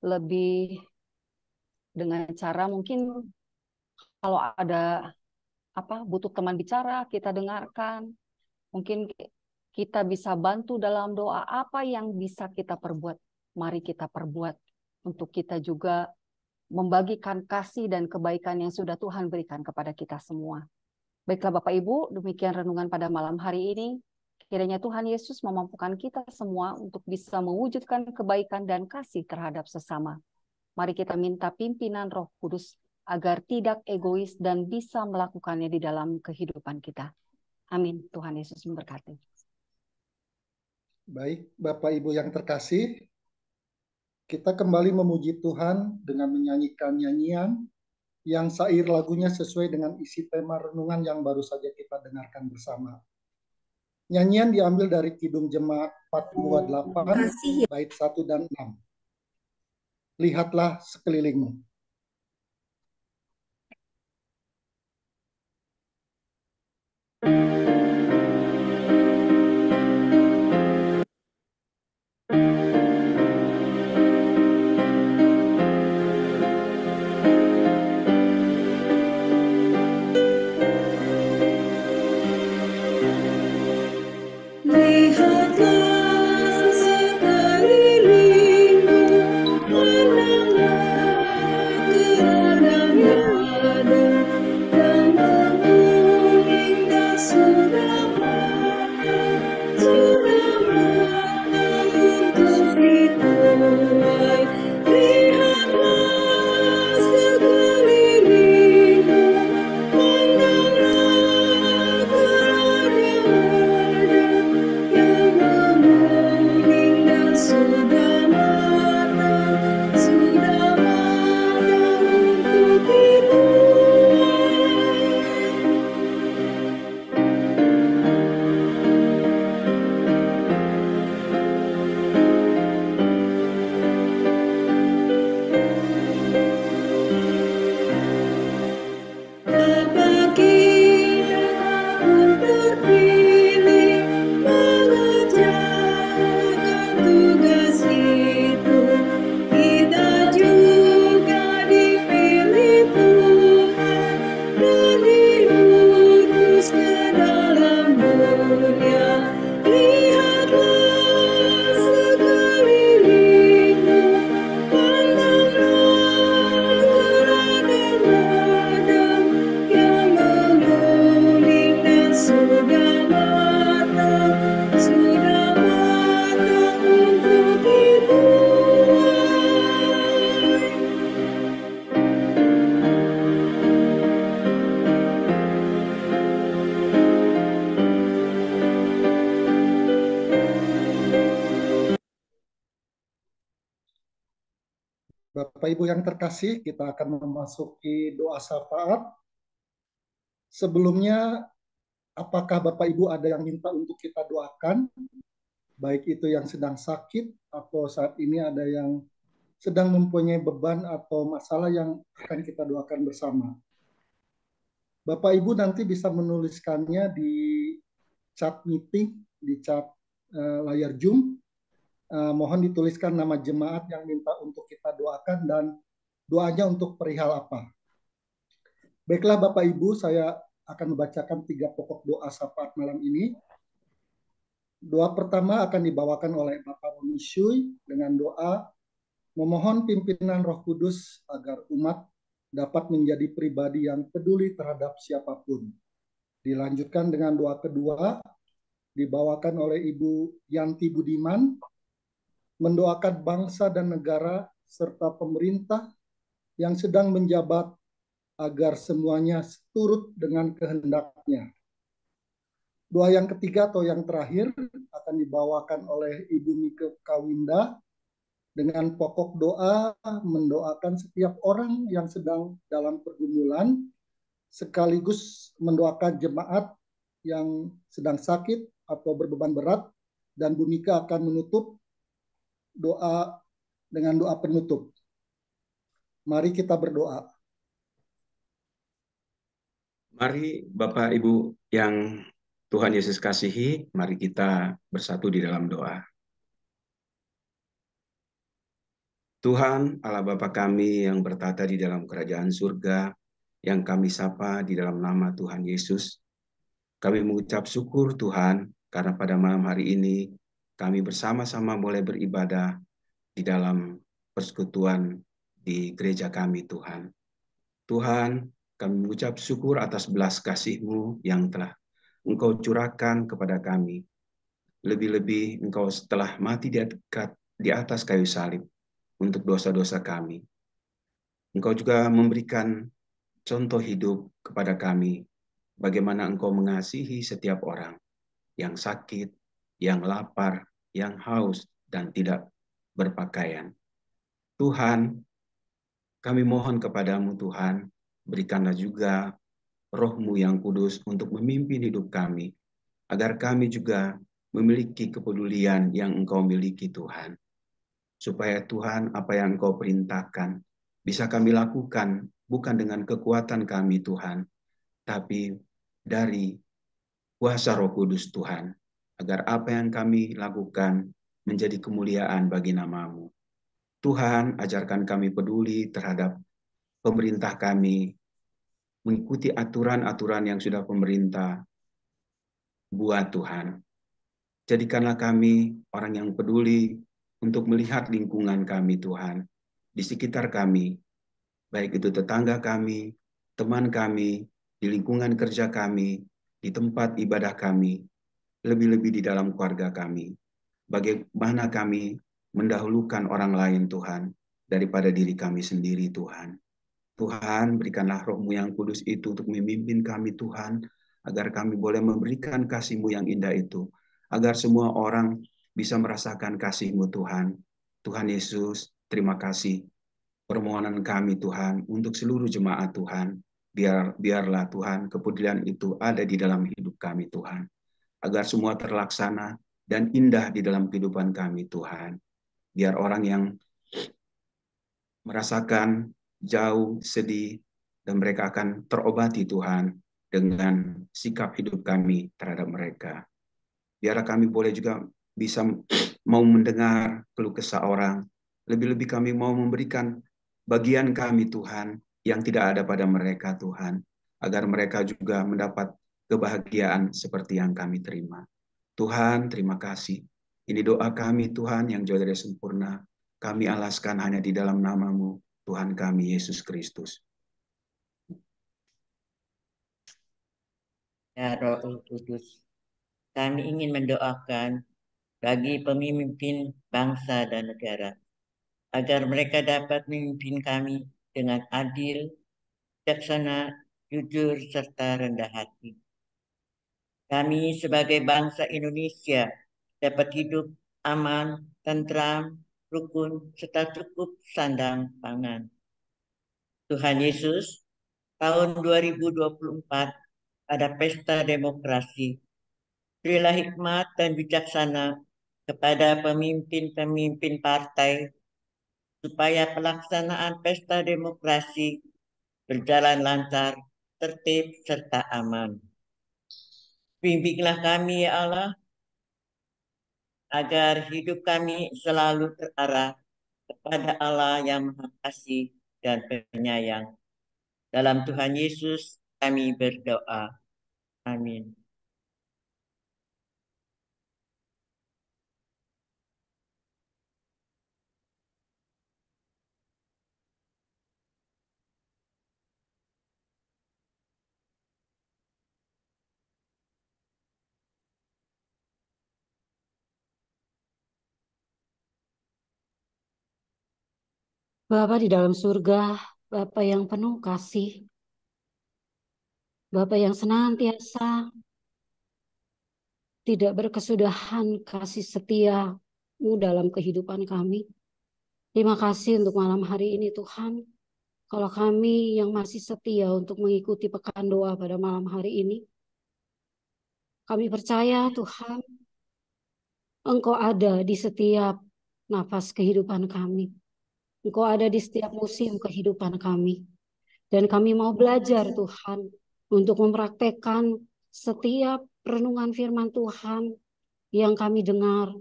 Lebih dengan cara mungkin kalau ada butuh teman bicara, kita dengarkan. Mungkin kita bisa bantu dalam doa, apa yang bisa kita perbuat. Mari kita perbuat untuk kita juga membagikan kasih dan kebaikan yang sudah Tuhan berikan kepada kita semua. Baiklah Bapak Ibu, demikian renungan pada malam hari ini. Kiranya Tuhan Yesus memampukan kita semua untuk bisa mewujudkan kebaikan dan kasih terhadap sesama. Mari kita minta pimpinan Roh Kudus agar tidak egois dan bisa melakukannya di dalam kehidupan kita. Amin. Tuhan Yesus memberkati. Baik, Bapak Ibu yang terkasih, kita kembali memuji Tuhan dengan menyanyikan nyanyian yang syair lagunya sesuai dengan isi tema renungan yang baru saja kita dengarkan bersama. Nyanyian diambil dari Kidung Jemaat 428, bait 1 dan 6. Lihatlah sekelilingmu. Bapak Ibu yang terkasih, kita akan memasuki doa syafaat. Sebelumnya, apakah Bapak Ibu ada yang minta untuk kita doakan? Baik itu yang sedang sakit atau saat ini ada yang sedang mempunyai beban atau masalah yang akan kita doakan bersama. Bapak Ibu nanti bisa menuliskannya di chat meeting, di chat layar Zoom. Mohon dituliskan nama jemaat yang minta untuk kita doakan dan doanya untuk perihal apa. Baiklah Bapak Ibu, saya akan membacakan 3 pokok doa syafaat malam ini. Doa pertama akan dibawakan oleh Bapak Roni Syui dengan doa memohon pimpinan Roh Kudus agar umat dapat menjadi pribadi yang peduli terhadap siapapun. Dilanjutkan dengan doa kedua dibawakan oleh Ibu Yanti Budiman mendoakan bangsa dan negara serta pemerintah yang sedang menjabat agar semuanya turut dengan kehendaknya. Doa yang ketiga atau yang terakhir akan dibawakan oleh Ibu Mika Kawinda dengan pokok doa mendoakan setiap orang yang sedang dalam pergumulan sekaligus mendoakan jemaat yang sedang sakit atau berbeban berat, dan Bu Mika akan menutup doa dengan doa penutup. Mari kita berdoa. Mari Bapak Ibu yang Tuhan Yesus kasihi, mari kita bersatu di dalam doa. Tuhan Allah Bapa kami yang bertata di dalam kerajaan surga, yang kami sapa di dalam nama Tuhan Yesus, kami mengucap syukur Tuhan, karena pada malam hari ini kami bersama-sama boleh beribadah di dalam persekutuan di gereja kami Tuhan. Tuhan, kami mengucap syukur atas belas kasih-Mu yang telah Engkau curahkan kepada kami. Lebih-lebih Engkau setelah mati di atas kayu salib untuk dosa-dosa kami. Engkau juga memberikan contoh hidup kepada kami, bagaimana Engkau mengasihi setiap orang yang sakit, yang lapar, yang haus, dan tidak berpakaian. Tuhan, kami mohon kepadamu Tuhan, berikanlah juga Roh-Mu yang kudus untuk memimpin hidup kami, agar kami juga memiliki kepedulian yang Engkau miliki Tuhan. Supaya Tuhan, apa yang Engkau perintahkan bisa kami lakukan bukan dengan kekuatan kami Tuhan, tapi dari kuasa Roh Kudus Tuhan, agar apa yang kami lakukan menjadi kemuliaan bagi nama-Mu. Tuhan, ajarkan kami peduli terhadap pemerintah kami, mengikuti aturan-aturan yang sudah pemerintah buat Tuhan. Jadikanlah kami orang yang peduli untuk melihat lingkungan kami Tuhan, di sekitar kami, baik itu tetangga kami, teman kami, di lingkungan kerja kami, di tempat ibadah kami, lebih-lebih di dalam keluarga kami. Bagaimana kami mendahulukan orang lain Tuhan, daripada diri kami sendiri Tuhan. Tuhan, berikanlah Roh-Mu yang kudus itu untuk memimpin kami Tuhan, agar kami boleh memberikan kasih-Mu yang indah itu, agar semua orang bisa merasakan kasih-Mu Tuhan. Tuhan Yesus, terima kasih. Permohonan kami Tuhan untuk seluruh jemaat Tuhan, biarlah Tuhan kepedulian itu ada di dalam hidup kami Tuhan, agar semua terlaksana dan indah di dalam kehidupan kami Tuhan. Biar orang yang merasakan jauh, sedih, dan mereka akan terobati Tuhan dengan sikap hidup kami terhadap mereka. Biar kami boleh juga bisa mau mendengar keluh kesah orang, lebih-lebih kami mau memberikan bagian kami Tuhan yang tidak ada pada mereka Tuhan, agar mereka juga mendapat kebahagiaan seperti yang kami terima. Tuhan, terima kasih. Ini doa kami Tuhan yang jauh dari sempurna. Kami alaskan hanya di dalam nama-Mu, Tuhan kami Yesus Kristus. Ya Roh Kudus, kami ingin mendoakan bagi pemimpin bangsa dan negara, agar mereka dapat memimpin kami dengan adil, bijaksana, jujur, serta rendah hati. Kami sebagai bangsa Indonesia dapat hidup aman, tentram, rukun, serta cukup sandang pangan. Tuhan Yesus, tahun 2024 ada pesta demokrasi. Berilah hikmat dan bijaksana kepada pemimpin-pemimpin partai supaya pelaksanaan pesta demokrasi berjalan lancar, tertib, serta aman. Bimbinglah kami, ya Allah, agar hidup kami selalu terarah kepada Allah yang Maha Kasih dan Penyayang. Dalam Tuhan Yesus kami berdoa. Amin. Bapa di dalam surga, Bapa yang penuh kasih, Bapa yang senantiasa tidak berkesudahan kasih setia-Mu dalam kehidupan kami. Terima kasih untuk malam hari ini Tuhan. Kalau kami yang masih setia untuk mengikuti pekan doa pada malam hari ini, kami percaya Tuhan, Engkau ada di setiap nafas kehidupan kami. Engkau ada di setiap musim kehidupan kami. Dan kami mau belajar Tuhan untuk mempraktekkan setiap renungan firman Tuhan yang kami dengar.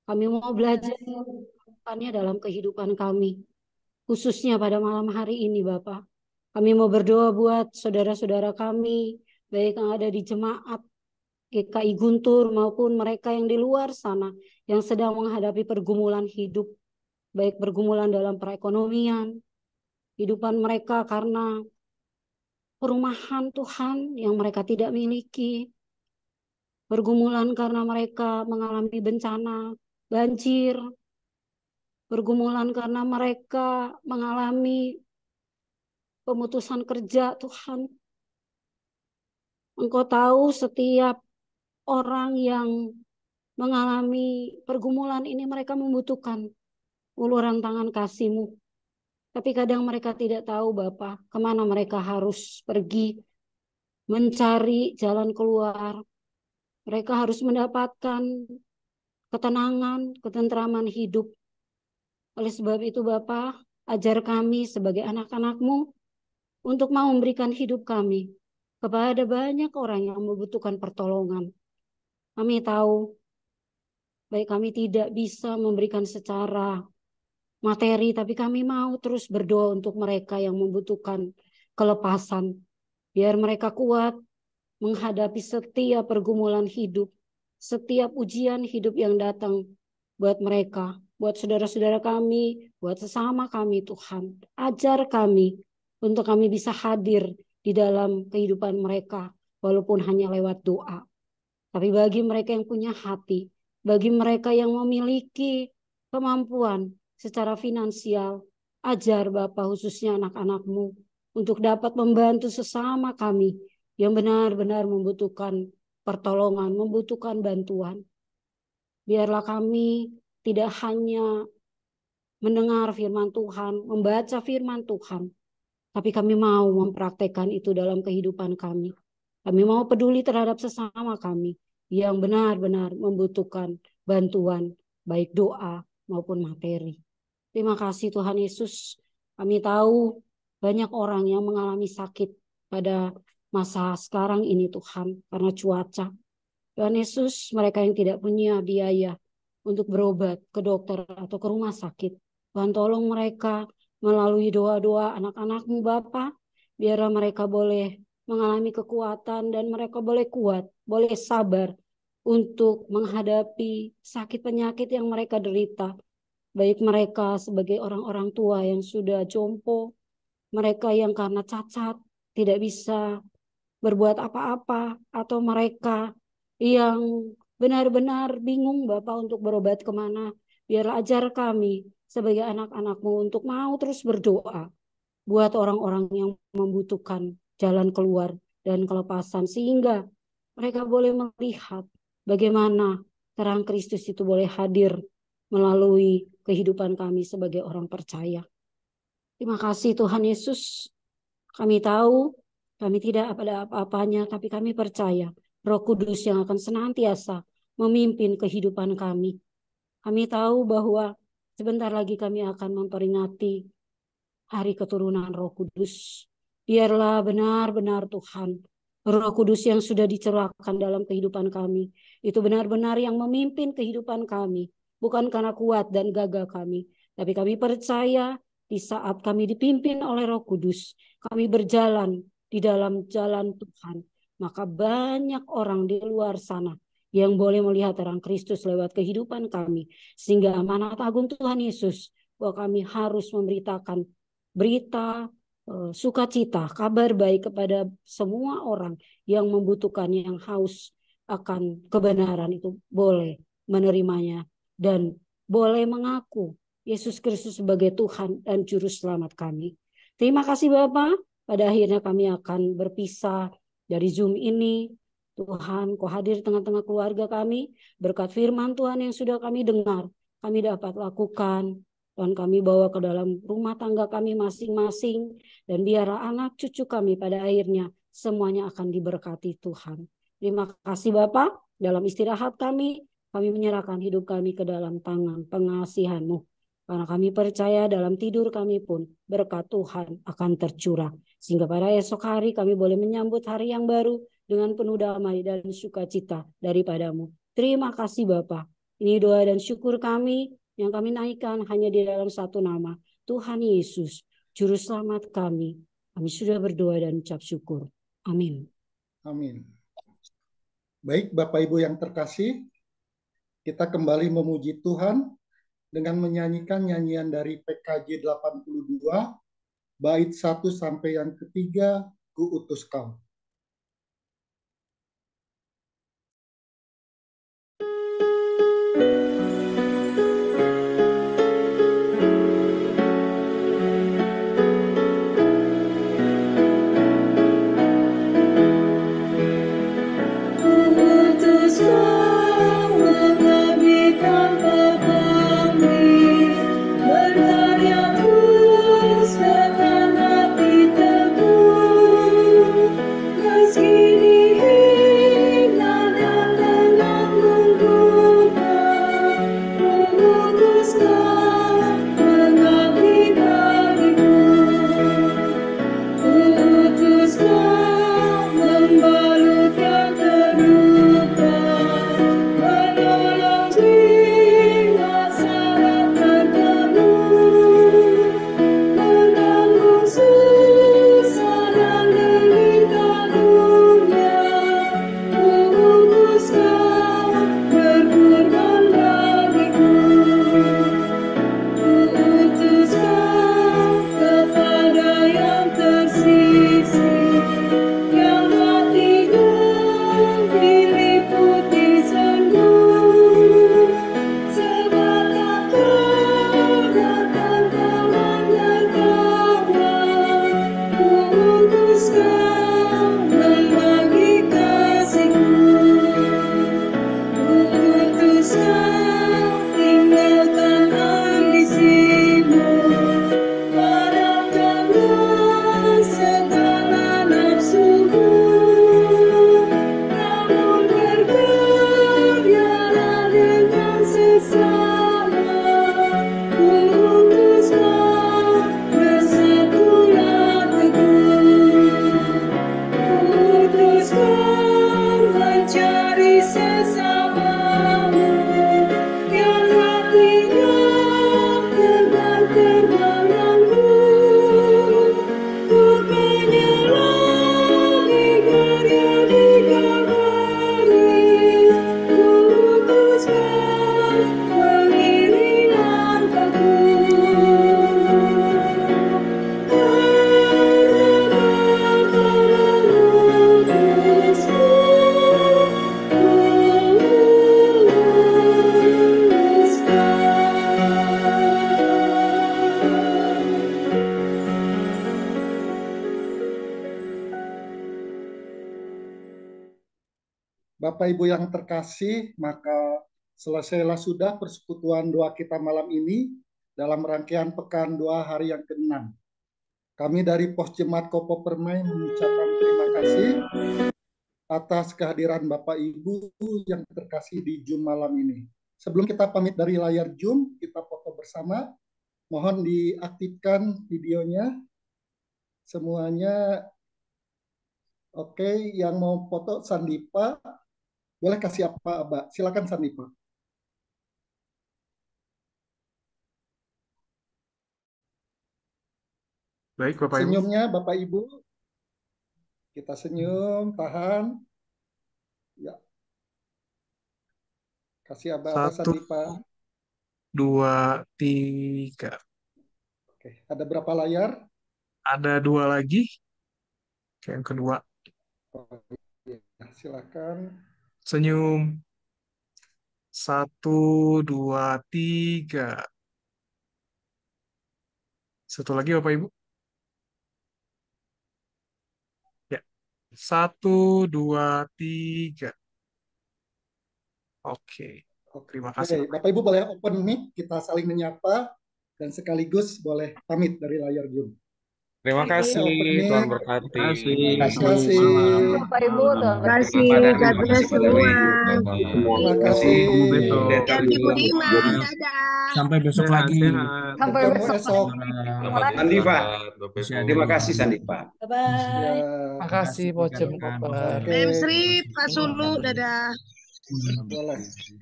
Kami mau belajar melakukannya dalam kehidupan kami. Khususnya pada malam hari ini Bapak. Kami mau berdoa buat saudara-saudara kami, baik yang ada di jemaat GKI Guntur maupun mereka yang di luar sana yang sedang menghadapi pergumulan hidup, baik pergumulan dalam perekonomian, kehidupan mereka karena perumahan Tuhan yang mereka tidak miliki, pergumulan karena mereka mengalami bencana, banjir, pergumulan karena mereka mengalami pemutusan kerja Tuhan. Engkau tahu setiap orang yang mengalami pergumulan ini mereka membutuhkan uluran tangan kasih-Mu. Tapi kadang mereka tidak tahu Bapa, kemana mereka harus pergi mencari jalan keluar. Mereka harus mendapatkan ketenangan, ketentraman hidup. Oleh sebab itu Bapa, ajar kami sebagai anak-anak-Mu untuk mau memberikan hidup kami kepada banyak orang yang membutuhkan pertolongan. Kami tahu, baik kami tidak bisa memberikan secara materi, tapi kami mau terus berdoa untuk mereka yang membutuhkan kelepasan. Biar mereka kuat menghadapi setiap pergumulan hidup, setiap ujian hidup yang datang buat mereka, buat saudara-saudara kami, buat sesama kami Tuhan. Ajar kami untuk kami bisa hadir di dalam kehidupan mereka, walaupun hanya lewat doa. Tapi bagi mereka yang punya hati, bagi mereka yang memiliki kemampuan secara finansial, ajar Bapa khususnya anak-anak-Mu untuk dapat membantu sesama kami yang benar-benar membutuhkan pertolongan, membutuhkan bantuan. Biarlah kami tidak hanya mendengar firman Tuhan, membaca firman Tuhan, tapi kami mau mempraktekkan itu dalam kehidupan kami. Kami mau peduli terhadap sesama kami yang benar-benar membutuhkan bantuan, baik doa maupun materi. Terima kasih Tuhan Yesus. Kami tahu banyak orang yang mengalami sakit pada masa sekarang ini Tuhan, karena cuaca. Tuhan Yesus, mereka yang tidak punya biaya untuk berobat ke dokter atau ke rumah sakit, Tuhan tolong mereka melalui doa-doa anak-anak-Mu Bapa, biar mereka boleh mengalami kekuatan dan mereka boleh kuat, boleh sabar untuk menghadapi sakit penyakit yang mereka derita. Baik mereka sebagai orang-orang tua yang sudah jompo, mereka yang karena cacat tidak bisa berbuat apa-apa, atau mereka yang benar-benar bingung Bapak untuk berobat kemana. Biarlah ajar kami sebagai anak-anak-Mu untuk mau terus berdoa buat orang-orang yang membutuhkan jalan keluar dan kelepasan, sehingga mereka boleh melihat bagaimana terang Kristus itu boleh hadir melalui kehidupan kami sebagai orang percaya. Terima kasih Tuhan Yesus. Kami tahu kami tidak ada apa-apanya, tapi kami percaya Roh Kudus yang akan senantiasa memimpin kehidupan kami. Kami tahu bahwa sebentar lagi kami akan memperingati hari keturunan Roh Kudus. Biarlah benar-benar Tuhan, Roh Kudus yang sudah dicurahkan dalam kehidupan kami, itu benar-benar yang memimpin kehidupan kami. Bukan karena kuat dan gagah kami, tapi kami percaya di saat kami dipimpin oleh Roh Kudus, kami berjalan di dalam jalan Tuhan. Maka banyak orang di luar sana yang boleh melihat terang Kristus lewat kehidupan kami. Sehingga amanat agung Tuhan Yesus bahwa kami harus memberitakan berita sukacita, kabar baik kepada semua orang yang membutuhkan, yang haus akan kebenaran, itu boleh menerimanya dan boleh mengaku Yesus Kristus sebagai Tuhan dan Juru Selamat kami. Terima kasih Bapak, pada akhirnya kami akan berpisah dari Zoom ini. Tuhan, Kau hadir di tengah-tengah keluarga kami, berkat firman Tuhan yang sudah kami dengar, kami dapat lakukan, dan kami bawa ke dalam rumah tangga kami masing-masing, dan biarlah anak cucu kami pada akhirnya semuanya akan diberkati Tuhan. Terima kasih Bapak, dalam istirahat kami menyerahkan hidup kami ke dalam tangan pengasihan-Mu. Karena kami percaya dalam tidur kami pun berkat Tuhan akan tercurah. Sehingga pada esok hari kami boleh menyambut hari yang baru dengan penuh damai dan sukacita daripadamu. Terima kasih Bapa. Ini doa dan syukur kami yang kami naikkan hanya di dalam satu nama. Tuhan Yesus, Juru Selamat kami. Kami sudah berdoa dan ucap syukur. Amin. Amin. Baik Bapak Ibu yang terkasih, kita kembali memuji Tuhan dengan menyanyikan nyanyian dari PKJ 82, bait 1 sampai yang ketiga, Ku utus kau. Bapak Ibu yang terkasih, maka selesailah sudah persekutuan doa kita malam ini dalam rangkaian Pekan Doa hari yang ke-6. Kami dari Pos Jemaat Kopo Permai mengucapkan terima kasih atas kehadiran Bapak Ibu yang terkasih di Zoom malam ini. Sebelum kita pamit dari layar Zoom, kita foto bersama. Mohon diaktifkan videonya. Semuanya oke. Yang mau foto Sandipa, boleh kasih apa, Mbak? Silakan Sandipa. Baik, Bapak Ibu. Senyumnya Bapak Ibu. Kita senyum, tahan. Ya. Kasih apa-apa 1, Sandipa. 2, 3. Oke, ada berapa layar? Ada 2 lagi. Yang kedua. Oh, ya. Silakan. Senyum. 1, 2, 3. Satu lagi Bapak Ibu. 1, 2, 3. Oke. Terima kasih. Bapak Ibu boleh open mic, kita saling menyapa dan sekaligus boleh pamit dari layar Zoom. Terima kasih, Open mic. Tuhan berkati. Terima kasih. Bapak Ibu, Tuhan Terima kasih, berkati. God bless semua. Terima kasih. Ketemu besok. Yanti Budiman, dadah. Sampai besok Sehat, lagi. sehat. Sampai Ketemu besok. esok. Sandifa, Masih ada terima yang kasih Sandifa. Bye-bye. Ya. Makasih Pocem Koper. Oke. Mem Sri, Pak Sulu, dadah. Boleh.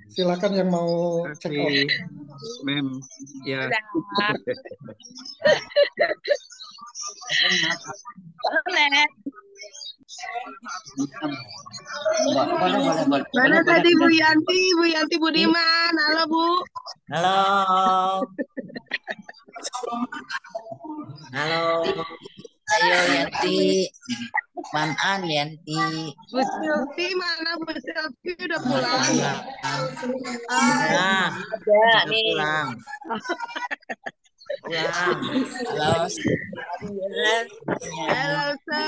Silakan yang mau check out. Mem. Ya. Boleh. Mana tadi Bu Yanti Budiman, halo Bu. Halo. Halo. Ayo Yanti, Manan Yanti. Bu Silvi mana Bu Silvi udah pulang? Nah, Ada nih. pulang. Halo. Halo Sa.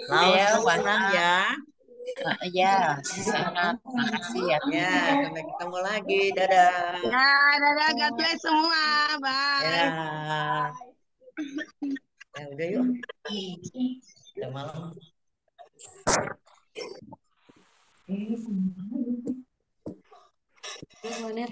Laos pulang ya. Iya, sehat. Makasih ya. Ya, sampai ketemu lagi. Dadah. Ya, dadah, God bless semua. Bye. Ya. Ya udah yuk. Udah malam. Ya, Bu Anir.